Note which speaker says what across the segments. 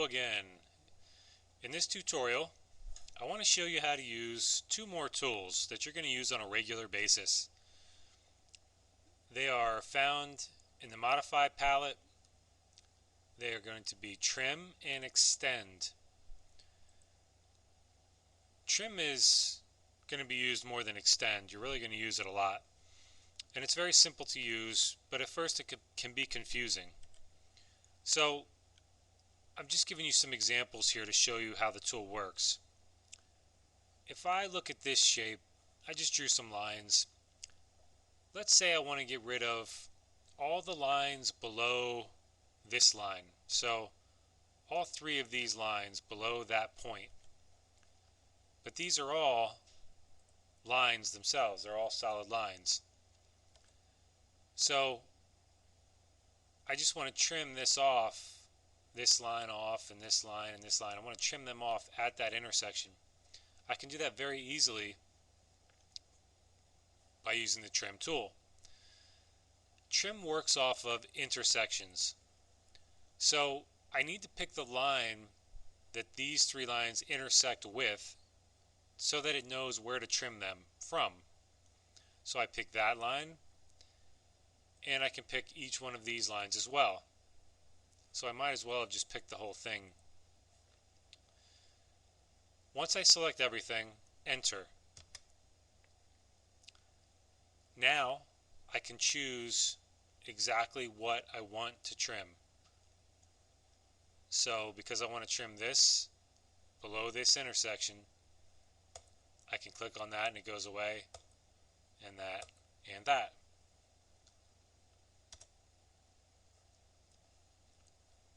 Speaker 1: Hello again. In this tutorial, I want to show you how to use two more tools that you're going to use on a regular basis. They are found in the Modify palette. They are going to be Trim and Extend. Trim is going to be used more than Extend. You're really going to use it a lot. And it's very simple to use, but at first it can be confusing. So I'm just giving you some examples here to show you how the tool works. If I look at this shape, I just drew some lines. Let's say I want to get rid of all the lines below this line. So all three of these lines below that point. But these are all lines themselves. They're all solid lines. So I just want to trim this off, this line off, and this line and this line. I want to trim them off at that intersection. I can do that very easily by using the Trim tool. Trim works off of intersections. So I need to pick the line that these three lines intersect with so that it knows where to trim them from. So I pick that line, and I can pick each one of these lines as well. So I might as well have just picked the whole thing. Once I select everything, enter. Now I can choose exactly what I want to trim. So because I want to trim this below this intersection, I can click on that and it goes away, and that, and that.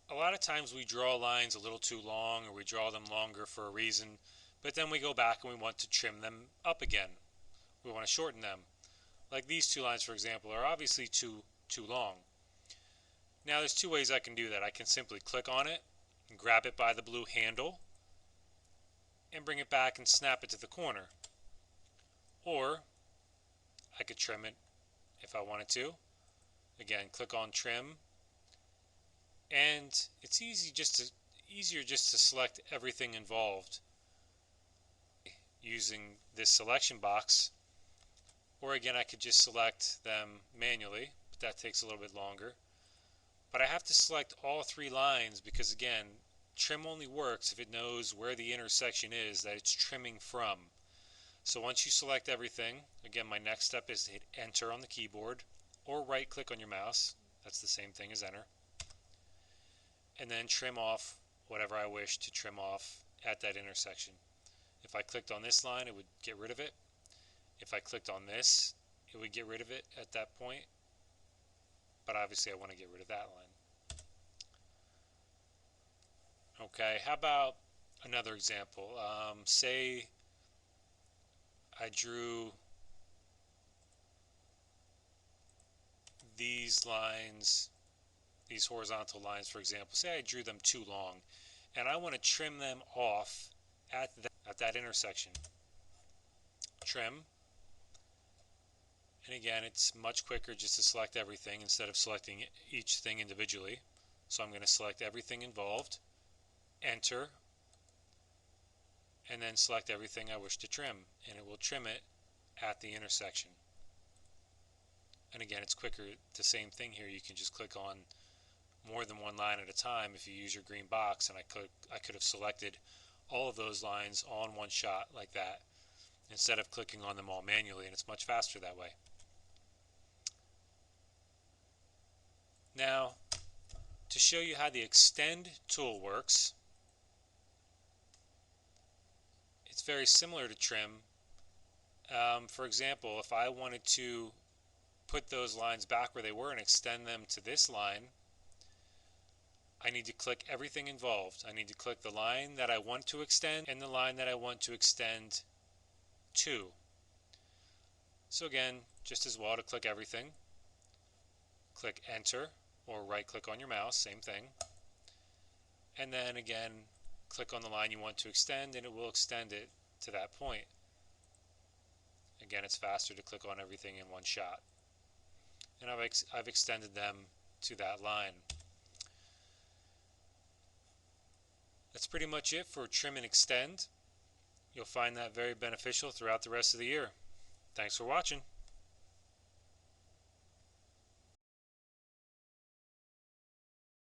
Speaker 1: A lot of times we draw lines a little too long, or we draw them longer for a reason, but then we go back and we want to trim them up again. We want to shorten them. Like these two lines, for example, are obviously too long. Now there's two ways I can do that. I can simply click on it and grab it by the blue handle and bring it back and snap it to the corner. Or I could trim it if I wanted to. Again, click on Trim, and it's easier just to select everything involved using this selection box. Or again, I could just select them manually, but that takes a little bit longer. But I have to select all three lines because, again, Trim only works if it knows where the intersection is that it's trimming from. So once you select everything, again, my next step is to hit Enter on the keyboard or right click on your mouse. That's the same thing as Enter. And then trim off whatever I wish to trim off at that intersection. If I clicked on this line, it would get rid of it. If I clicked on this, it would get rid of it at that point. But obviously I want to get rid of that line. Okay, how about another example? Say I drew these lines, these horizontal lines, for example. Say I drew them too long, and I want to trim them off at that intersection. Trim. And again, it's much quicker just to select everything instead of selecting each thing individually. So I'm going to select everything involved, Enter, and then select everything I wish to trim, and it will trim it at the intersection. And again, it's quicker. The same thing here. You can just click on more than one line at a time if you use your green box, and I could have selected all of those lines all in one shot like that instead of clicking on them all manually, and it's much faster that way. Now, to show you how the Extend tool works, it's very similar to Trim. For example, if I wanted to put those lines back where they were and extend them to this line, I need to click everything involved. I need to click the line that I want to extend and the line that I want to extend to. So again, just as well to click everything, click Enter, or right click on your mouse, same thing, and then again click on the line you want to extend and it will extend it to that point. Again, it's faster to click on everything in one shot, and I've extended them to that line. That's pretty much it for trim and extend. You'll find that very beneficial throughout the rest of the year. Thanks for watching.